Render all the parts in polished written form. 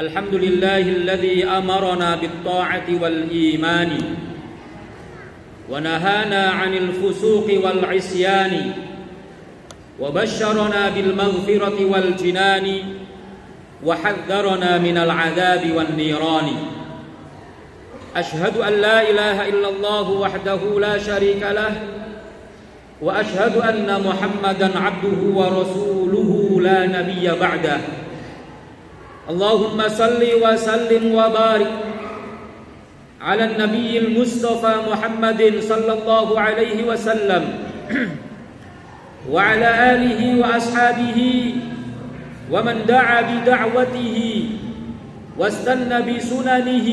الحمد لله الذي أمرنا بالطاعة والإيمان ونهانا عن الفسوق والعصيان وبشرنا بالمغفرة والجنان وحذرنا من العذاب والنيران. أشهد أن لا إله إلا الله وحده لا شريك له وأشهد أن محمدا عبده ورسوله لا نبي بعده. اللهم صل وسلم وبارك على النبي المصطفى محمد صلى الله عليه وسلم وعلى آله وأصحابه ومن دعا بدعوته واستنى بسننه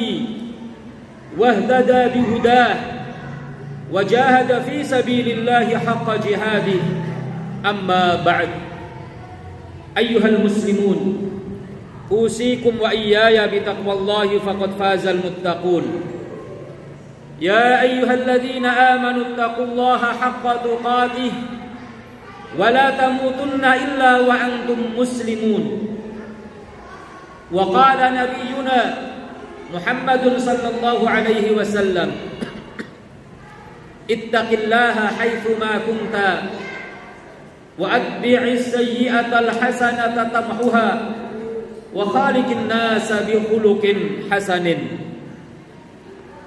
واهتدى بهداه وجاهد في سبيل الله حق جهاده. أما بعد، أيها المسلمون، أوصيكم وإياي بتقوى الله فقد فاز المتقون. يا أيها الذين آمنوا اتقوا الله حق تقاته ولا تموتن إلا وأنتم مسلمون. وقال نبينا محمد صلى الله عليه وسلم: اتق الله حيثما كنت وأتبع السيئة الحسنة تمحها وخالق الناس بخلق حسن.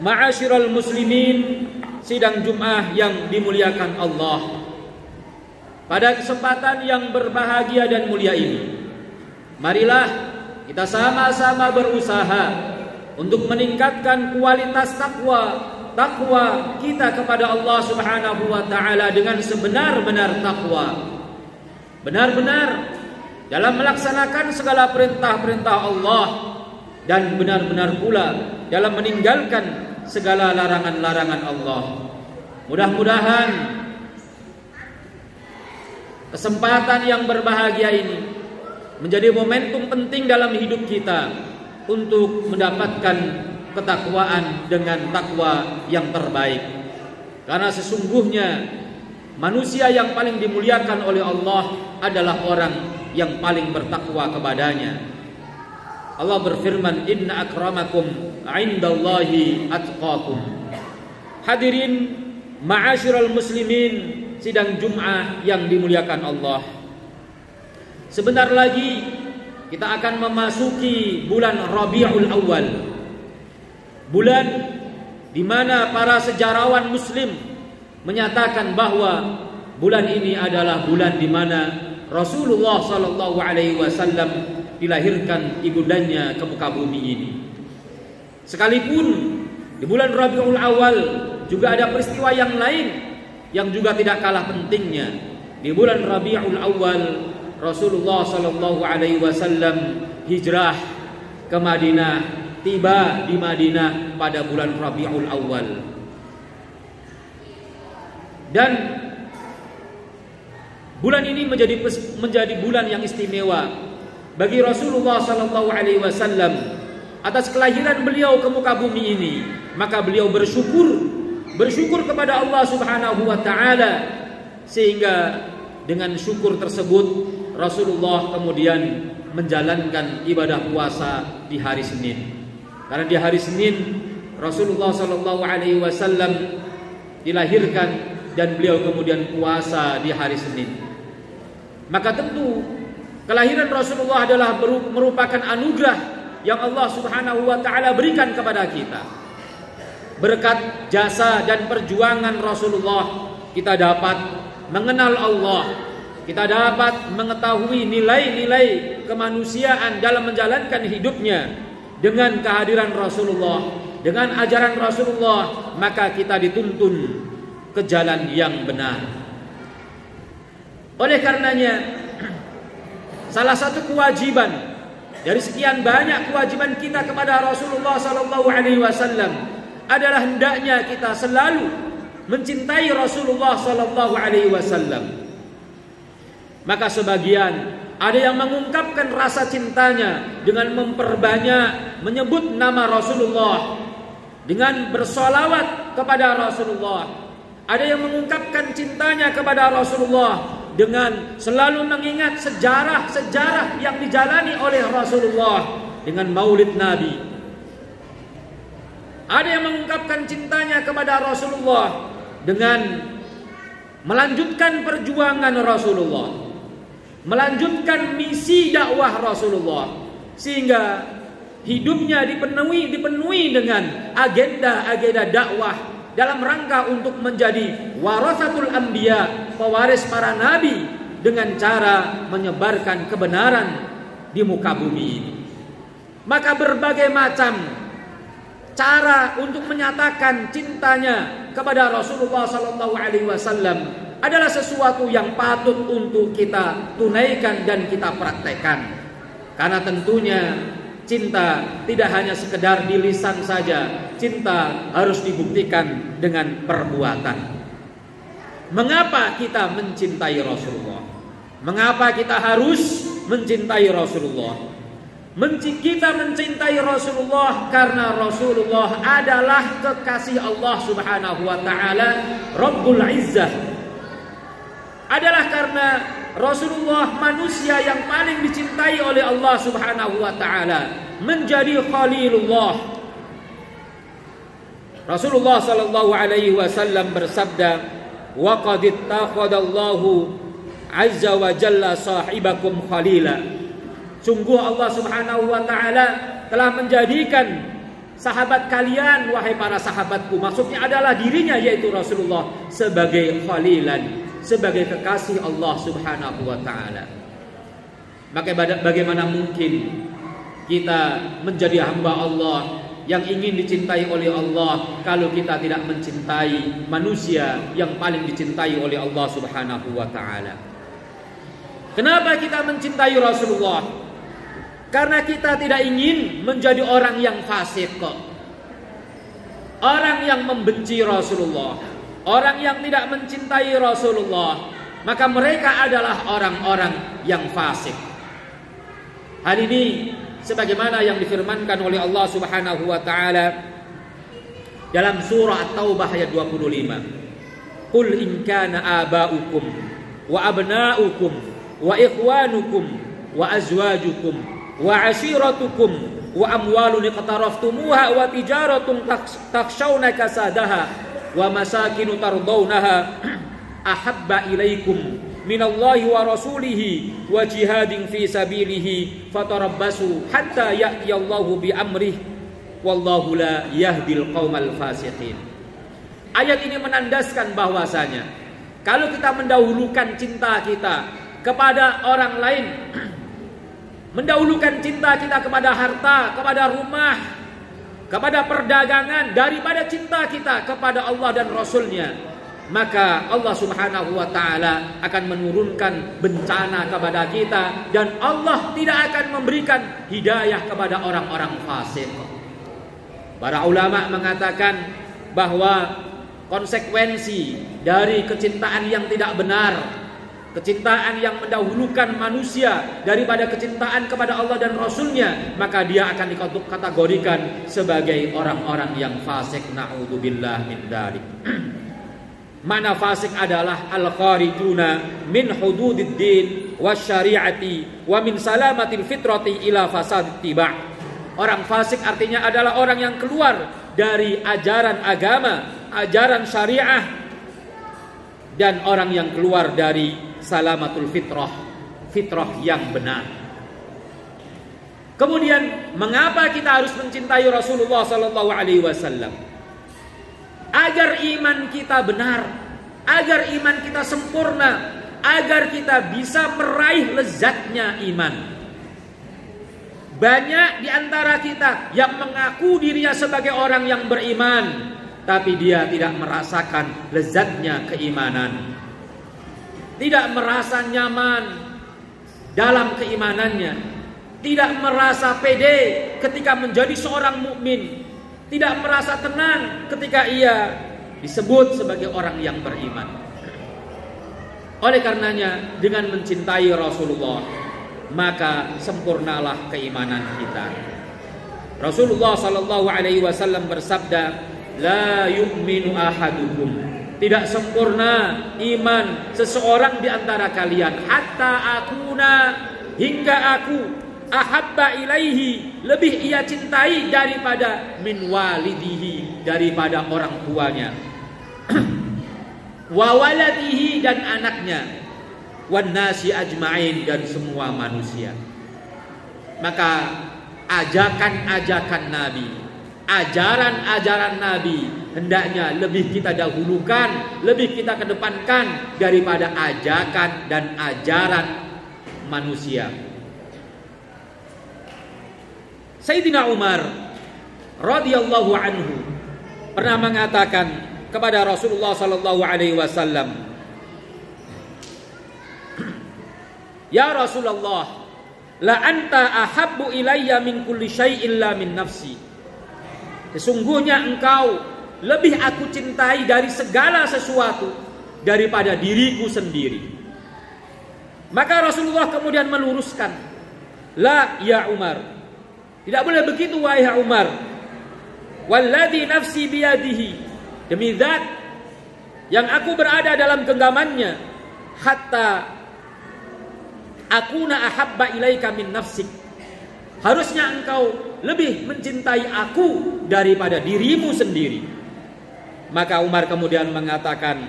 Ma'asyiral muslimin, sidang Jumat yang dimuliakan Allah. Pada kesempatan yang berbahagia dan mulia ini, marilah kita sama-sama berusaha untuk meningkatkan kualitas takwa kita kepada Allah Subhanahu wa taala dengan sebenar-benar takwa. Benar-benar dalam melaksanakan segala perintah-perintah Allah dan benar-benar pula dalam meninggalkan segala larangan-larangan Allah. Mudah-mudahan kesempatan yang berbahagia ini menjadi momentum penting dalam hidup kita untuk mendapatkan ketakwaan dengan takwa yang terbaik. Karena sesungguhnya manusia yang paling dimuliakan oleh Allah adalah orang yang paling bertakwa kepadanya. Allah berfirman, inna akramakum indallahi atqakum. Hadirin ma'asyiral muslimin, sidang Jumat yang dimuliakan Allah. Sebentar lagi kita akan memasuki bulan Rabiul Awal. Bulan di mana para sejarawan muslim menyatakan bahwa bulan ini adalah bulan di mana Rasulullah sallallahu alaihi wasallam dilahirkan ibundanya ke muka bumi ini. Sekalipun di bulan Rabiul Awal juga ada peristiwa yang lain yang juga tidak kalah pentingnya. Di bulan Rabiul Awal Rasulullah sallallahu alaihi wasallam hijrah ke Madinah, tiba di Madinah pada bulan Rabiul Awal. Dan bulan ini menjadi bulan yang istimewa bagi Rasulullah sallallahu alaihi wasallam atas kelahiran beliau ke muka bumi ini. Maka beliau bersyukur kepada Allah Subhanahu wa taala, sehingga dengan syukur tersebut Rasulullah kemudian menjalankan ibadah puasa di hari Senin. Karena di hari Senin Rasulullah sallallahu alaihi wasallam dilahirkan dan beliau kemudian puasa di hari Senin. Maka tentu kelahiran Rasulullah adalah merupakan anugerah yang Allah Subhanahu wa taala berikan kepada kita. Berkat jasa dan perjuangan Rasulullah, kita dapat mengenal Allah, kita dapat mengetahui nilai-nilai kemanusiaan dalam menjalankan hidupnya. Dengan kehadiran Rasulullah, dengan ajaran Rasulullah, maka kita dituntun ke jalan yang benar. Oleh karenanya, salah satu kewajiban dari sekian banyak kewajiban kita kepada Rasulullah sallallahu alaihi wasallam adalah hendaknya kita selalu mencintai Rasulullah sallallahu alaihi wasallam. Maka sebagian ada yang mengungkapkan rasa cintanya dengan memperbanyak menyebut nama Rasulullah, dengan bersolawat kepada Rasulullah. Ada yang mengungkapkan cintanya kepada Rasulullah dengan selalu mengingat sejarah-sejarah yang dijalani oleh Rasulullah dengan maulid Nabi. Ada yang mengungkapkan cintanya kepada Rasulullah dengan melanjutkan perjuangan Rasulullah, melanjutkan misi dakwah Rasulullah, sehingga hidupnya dipenuhi dengan agenda-agenda dakwah dalam rangka untuk menjadi warasatul anbiya, pewaris para nabi, dengan cara menyebarkan kebenaran di muka bumi ini. Maka berbagai macam cara untuk menyatakan cintanya kepada Rasulullah SAW adalah sesuatu yang patut untuk kita tunaikan dan kita praktekkan. Karena tentunya cinta tidak hanya sekedar di lisan saja, cinta harus dibuktikan dengan perbuatan. Mengapa kita mencintai Rasulullah? Mengapa kita harus mencintai Rasulullah? Kita mencintai Rasulullah karena Rasulullah adalah kekasih Allah Subhanahu wa taala, Rabbul Izzah. Adalah karena Rasulullah manusia yang paling dicintai oleh Allah Subhanahu wa taala, menjadi Khalilullah. Rasulullah sallallahu alaihi wasallam bersabda, "Wa qad ittakhadallahu azza wa jalla sahibakum khalila." Sungguh Allah Subhanahu wa taala telah menjadikan sahabat kalian, wahai para sahabatku, maksudnya adalah dirinya yaitu Rasulullah, sebagai khalilan, sebagai kekasih Allah Subhanahu wa taala. Maka bagaimana mungkin kita menjadi hamba Allah yang ingin dicintai oleh Allah kalau kita tidak mencintai manusia yang paling dicintai oleh Allah Subhanahu wa taala? Kenapa kita mencintai Rasulullah? Karena kita tidak ingin menjadi orang yang fasik, orang yang membenci Rasulullah, orang yang tidak mencintai Rasulullah, maka mereka adalah orang-orang yang fasik. Hal ini sebagaimana yang difirmankan oleh Allah Subhanahu wa taala dalam surah At-Taubah ayat 25. Qul in kana aba'ukum wa abna'ukum wa ikhwanukum wa azwajukum wa ashiratukum wa amwalun iqtaraftumuha wa tijaratun takhshawna kasadaha wa masakinu tardawnaha ahabba ilaikum minallahi wa rasulihi wa jihadin fi sabilihi fatarabbasu hatta ya'tiyallahu bi amrih wallahu la yahdil qaumal fasiqin. Ayat ini menandaskan bahwasanya kalau kita mendahulukan cinta kita kepada orang lain, mendahulukan cinta kita kepada harta, kepada rumah, kepada perdagangan daripada cinta kita kepada Allah dan Rasulnya, maka Allah Subhanahu wa ta'ala akan menurunkan bencana kepada kita, dan Allah tidak akan memberikan hidayah kepada orang-orang fasik. Para ulama mengatakan bahwa konsekuensi dari kecintaan yang tidak benar, kecintaan yang mendahulukan manusia daripada kecintaan kepada Allah dan Rasulnya, maka dia akan dikategorikan sebagai orang-orang yang fasik. Na'udzubillah min dzalik. Mana fasik adalah al-kharijuna min hududid din wasyari'ati wa min salamatil fitrati ila fasadit tiba'. Orang fasik artinya adalah orang yang keluar dari ajaran agama, ajaran syariah, dan orang yang keluar dari salamatul fitrah, fitrah yang benar. Kemudian mengapa kita harus mencintai Rasulullah sallallahu alaihi wasallam? Agar iman kita benar, agar iman kita sempurna, agar kita bisa meraih lezatnya iman. Banyak di antara kita yang mengaku dirinya sebagai orang yang beriman, tapi dia tidak merasakan lezatnya keimanan, tidak merasa nyaman dalam keimanannya, tidak merasa pede ketika menjadi seorang mukmin, tidak merasa tenang ketika ia disebut sebagai orang yang beriman. Oleh karenanya, dengan mencintai Rasulullah, maka sempurnalah keimanan kita. Rasulullah sallallahu alaihi wasallam bersabda, "La yu'minu ahadukum." Tidak sempurna iman seseorang di antara kalian hatta akuna, hingga aku ahabba ilaihi, lebih ia cintai daripada min walidihi, daripada orang tuanya, wa waladihi, dan anaknya, wan nasi ajmain, dan semua manusia. Maka ajakan-ajakan Nabi, ajaran-ajaran Nabi hendaknya lebih kita dahulukan, lebih kita kedepankan daripada ajakan dan ajaran manusia. Sayyidina Umar radhiyallahu anhu pernah mengatakan kepada Rasulullah sallallahu alaihi wasallam, "Ya Rasulullah, la anta ahabbu ilayya min kulli syai'in la min nafsi." Sesungguhnya engkau lebih aku cintai dari segala sesuatu daripada diriku sendiri. Maka Rasulullah kemudian meluruskan, "La ya Umar, tidak boleh begitu wahai Umar. Walladzi nafsi biyadihi, demi zat yang aku berada dalam genggamannya, hatta akuna ahabba ilaika min nafsik." Harusnya engkau lebih mencintai aku daripada dirimu sendiri. Maka Umar kemudian mengatakan,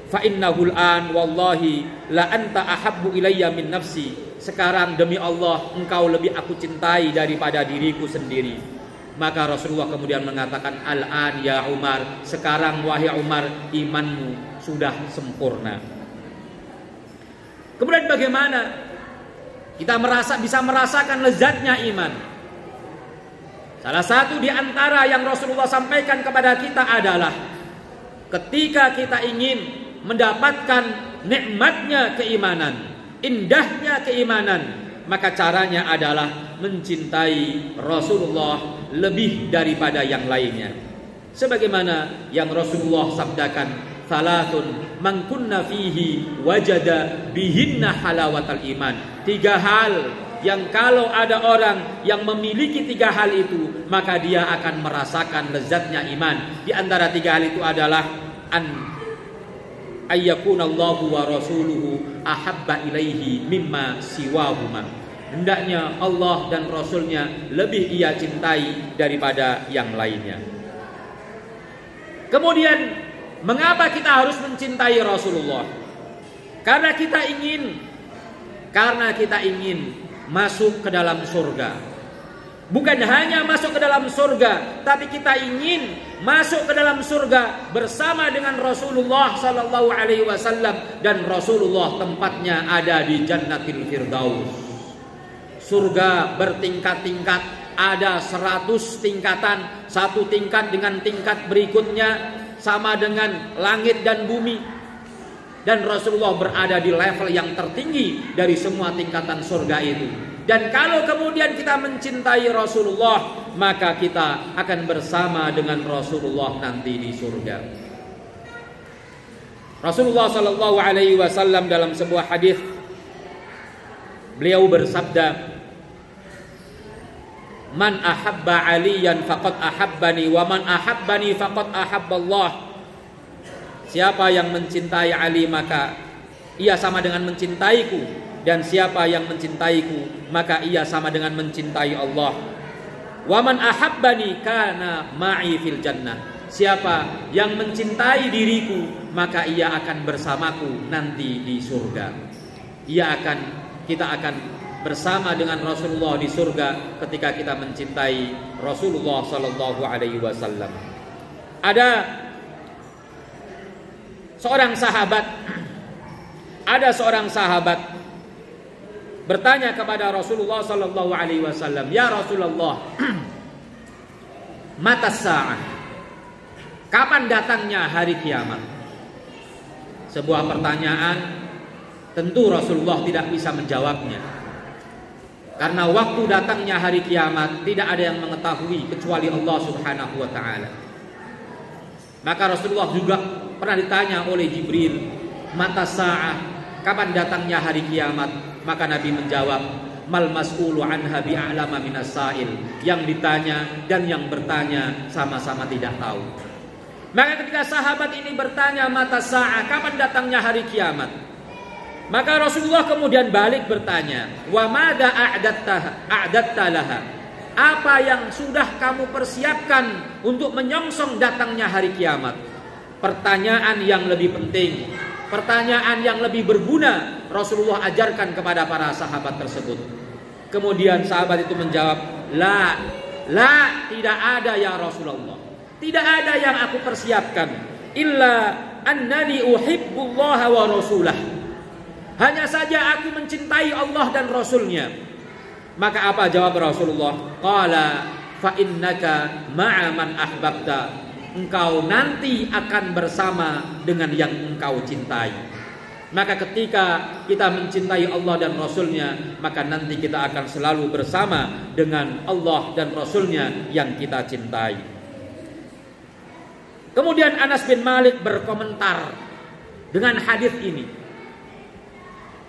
"Fa innahul an wallahi la anta ahabbu ilayya min nafsi." Sekarang demi Allah engkau lebih aku cintai daripada diriku sendiri. Maka Rasulullah kemudian mengatakan, "Al-an ya Umar." Sekarang wahai Umar, imanmu sudah sempurna. Kemudian bagaimana kita bisa merasakan lezatnya iman? Salah satu di antara yang Rasulullah sampaikan kepada kita adalah ketika kita ingin mendapatkan nikmatnya keimanan, indahnya keimanan, maka caranya adalah mencintai Rasulullah lebih daripada yang lainnya. Sebagaimana yang Rasulullah sabdakan, "Salatun man kunna fihi wajada bihinna halawatal iman." 3 hal yang kalau ada orang yang memiliki 3 hal itu, maka dia akan merasakan lezatnya iman. Di antara 3 hal itu adalah ayyakunallahu wa rasuluhu ahabba ilaihi mimma siwahuma. Hendaknya Allah dan Rasulnya lebih ia cintai daripada yang lainnya. Kemudian mengapa kita harus mencintai Rasulullah? Karena kita ingin masuk ke dalam surga. Bukan hanya masuk ke dalam surga, tapi kita ingin masuk ke dalam surga bersama dengan Rasulullah sallallahu alaihi wasallam, dan Rasulullah tempatnya ada di Jannatil Firdaus. Surga bertingkat-tingkat, ada 100 tingkatan, satu tingkat dengan tingkat berikutnya sama dengan langit dan bumi. Dan Rasulullah berada di level yang tertinggi dari semua tingkatan surga itu. Dan kalau kemudian kita mencintai Rasulullah, maka kita akan bersama dengan Rasulullah nanti di surga. Rasulullah sallallahu alaihi wasallam dalam sebuah hadis, beliau bersabda, "Man ahabba aliyan faqad ahabbani, wa man ahabbani faqad ahabballah." Siapa yang mencintai Ali, maka ia sama dengan mencintaiku, dan siapa yang mencintaiku, maka ia sama dengan mencintai Allah. Wa man ahabbani kana ma'i fil jannah. Siapa yang mencintai diriku, maka ia akan bersamaku nanti di surga. Kita akan bersama dengan Rasulullah di surga ketika kita mencintai Rasulullah sallallahu alaihi wasallam. Ada seorang sahabat bertanya kepada Rasulullah sallallahu alaihi wasallam, "Ya Rasulullah, mata sa'ah? Kapan datangnya hari kiamat?" Sebuah pertanyaan tentu Rasulullah tidak bisa menjawabnya. Karena waktu datangnya hari kiamat tidak ada yang mengetahui kecuali Allah Subhanahu wa taala. Maka Rasulullah juga pernah ditanya oleh Jibril, "Mata sa'ah? Kapan datangnya hari kiamat?" Maka Nabi menjawab, "Mal mas'ulu anha bi'alama minas sa'il." Yang ditanya dan yang bertanya sama-sama tidak tahu. Maka ketika sahabat ini bertanya, "Mata sa'ah? Kapan datangnya hari kiamat?" Maka Rasulullah kemudian balik bertanya, "Wa madza a'datta laha?" Apa yang sudah kamu persiapkan untuk menyongsong datangnya hari kiamat? Pertanyaan yang lebih penting, pertanyaan yang lebih berguna Rasulullah ajarkan kepada para sahabat tersebut. Kemudian sahabat itu menjawab, La, tidak ada ya Rasulullah. Tidak ada yang aku persiapkan. Illa annani uhibbullaha wa rasulah. Hanya saja aku mencintai Allah dan Rasulnya. Maka apa jawab Rasulullah? Qala fa innaka ma'a man ahbabta. Engkau nanti akan bersama dengan yang engkau cintai. Maka ketika kita mencintai Allah dan Rasulnya, maka nanti kita akan selalu bersama dengan Allah dan Rasulnya yang kita cintai. Kemudian Anas bin Malik berkomentar dengan hadis ini.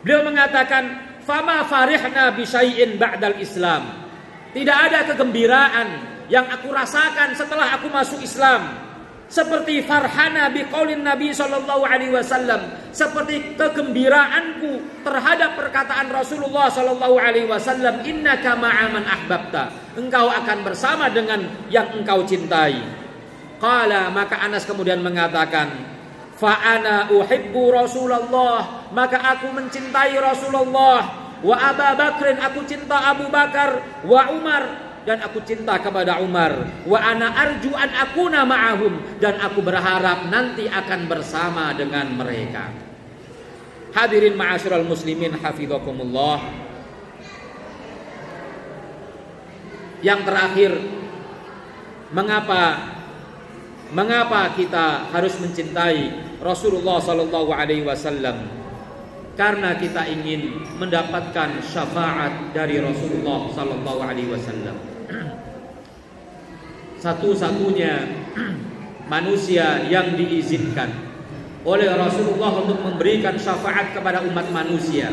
Beliau mengatakan, "Fama farihna bi syai'in ba'dal Islam." Tidak ada kegembiraan yang aku rasakan setelah aku masuk Islam seperti farhana biqaulin Nabi sallallahu alaihi wasallam, seperti kegembiraanku terhadap perkataan Rasulullah sallallahu alaihi wasallam, "Innaka ma'a man ahbabta." Engkau akan bersama dengan yang engkau cintai. Qala, maka Anas kemudian mengatakan, fa ana uhibbu Rasulullah, maka aku mencintai Rasulullah, wa Abu Bakrin, aku cinta Abu Bakar, wa Umar, dan aku cinta kepada Umar, wa ana arju an akuna ma'ahum, dan aku berharap nanti akan bersama dengan mereka. Hadirin ma'asyiral muslimin hafizakumullah. Yang terakhir, mengapa kita harus mencintai Rasulullah sallallahu alaihi wasallam? Karena kita ingin mendapatkan syafaat dari Rasulullah sallallahu alaihi wasallam. Satu-satunya manusia yang diizinkan oleh Rasulullah untuk memberikan syafaat kepada umat manusia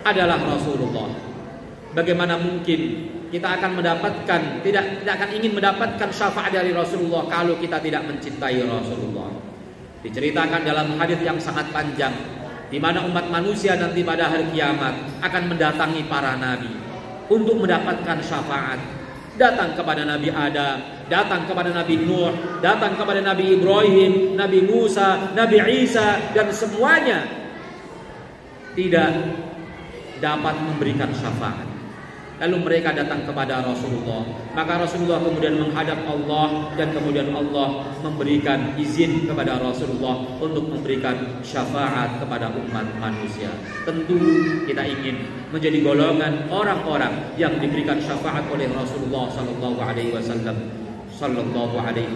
adalah Rasulullah. Bagaimana mungkin kita akan mendapatkan, tidak akan ingin mendapatkan syafaat dari Rasulullah kalau kita tidak mencintai Rasulullah. Diceritakan dalam hadis yang sangat panjang, di mana umat manusia nanti pada hari kiamat akan mendatangi para nabi untuk mendapatkan syafaat. Datang kepada Nabi Adam, datang kepada Nabi Nuh, datang kepada Nabi Ibrahim, Nabi Musa, Nabi Isa, dan semuanya tidak dapat memberikan syafaat. Lalu mereka datang kepada Rasulullah. Maka Rasulullah kemudian menghadap Allah, dan kemudian Allah memberikan izin kepada Rasulullah untuk memberikan syafaat kepada umat manusia. Tentu kita ingin menjadi golongan orang-orang yang diberikan syafaat oleh Rasulullah sallallahu alaihi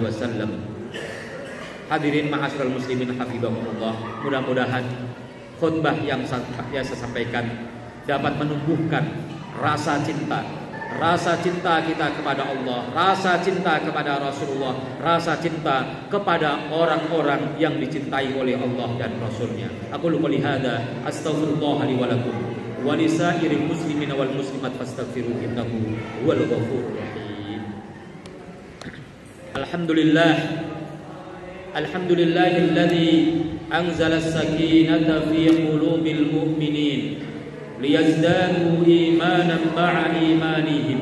wasallam. Hadirin ma'asyiral muslimin hafizakumullah. Mudah-mudahan khutbah yang saya sampaikan dapat menumbuhkan rasa cinta kita kepada Allah, rasa cinta kepada Rasulullah, rasa cinta kepada orang-orang yang dicintai oleh Allah dan Rasulnya. Aku qouli hadza astaghfirullah li wa lakum wa lisairil muslimin wal muslimat fastaghfiruhu innahu huwal ghafurur rahim. Alhamdulillahilladzi anzala as-sakinata fi qulubil mu'minin ليزدادوا إيمانا مع إيمانهم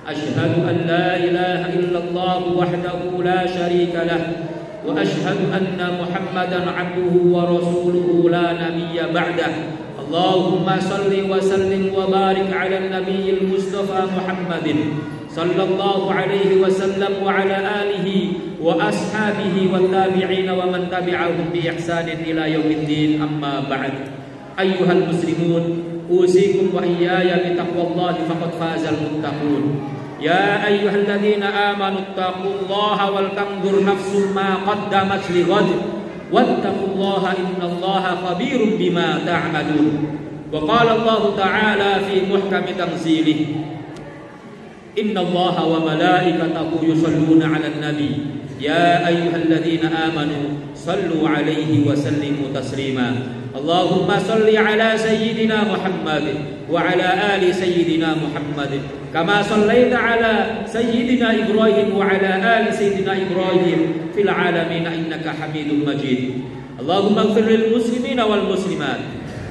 أشهد أن لا إله إلا الله وحده لا شريك له وأشهد أن محمدا عبده ورسوله لا نبي بعده اللهم صل وسلم وبارك على النبي المصطفى محمد صلى الله عليه وسلم وعلى آله وأصحابه والتابعين ومن تبعهم بإحسان إلى يوم الدين أما بعد أيها المسلمون أوصيكم وإياي بتقوى الله فقد فاز المتقون يا أيها الذين آمنوا اتقوا الله ولتنظر نفس ما قدمت لغد واتقوا الله إن الله خبير بما تعملون وقال الله تعالى في محكم تنزيله إن الله وملائكته يصلون على النبي يا أيها الذين آمنوا صلوا عليه وسلموا تسليما اللهم صل على سيدنا محمد وعلى آل سيدنا محمد كما صليت على سيدنا إبراهيم وعلى آل سيدنا إبراهيم في العالمين إنك حميد مجيد اللهم اغفر للمسلمين والمسلمات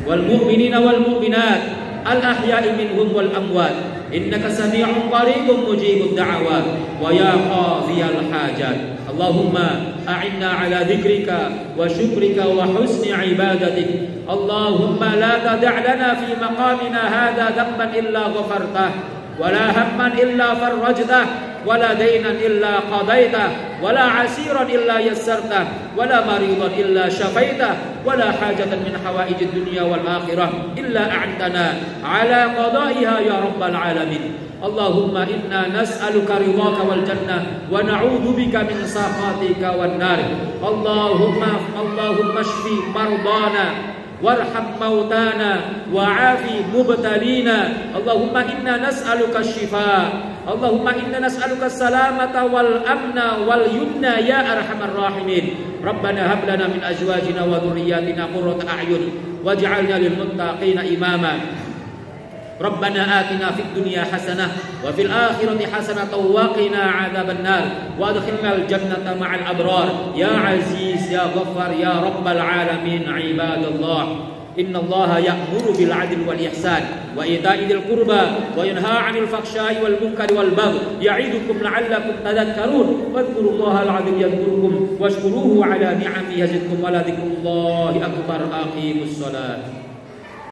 wal mu'minina wal mu'minat al-ahya'i minhum wal amwat innaka sami'un qaribun mujibud da'awat wa ya qadhiyal hajat. Allahumma a'inna ala dzikrika wa syukrika wa husni ibadatik. Allahumma la tada' lana fi maqamina hadha dhanban illa ghafartah wa la hamman illa farajtah wa la daynan illa qadaitah wa la 'asiran illa yassartah wa la maridan illa syafaitah wa la hajatan min hawaijid dunya wal akhirah illa a'tana ala qada'iha ya rabbal alamin. Allahumma inna nas'aluka ridhaka wal jannah wa na'udzu bika min sakhatika wan nar. Allahumma shfi mardana warham mautana wa'afi mubtalina. Allahumma inna nas'aluka shifa. Allahumma inna nas'aluka salamata wal amna wal yumna ya arhamar rahimin. Rabbana hab lana min azwajina wa dhurriyyatina qurrata a'yun waj'alna lil muttaqina imama. Rabbana atina fid dunya hasanah wa fil akhirati hasanah wa qina adzaban nar wa adkhilnal jannata ma'al abrar ya aziz ya ghaffar ya rabbal alamin. Ibadallah, innallaha ya'muru bil 'adli wal ihsan wa ita'i dzil qurba wa yanha 'anil fahsya'i wal munkari wal baghi ya'idukum la'allakum tadhakkarun. Wadhkurullahal 'azim yadhkurukum washkuruhu 'ala ni'amihi yazidkum wa la dzikrullahi akbar. Aqimus shalah.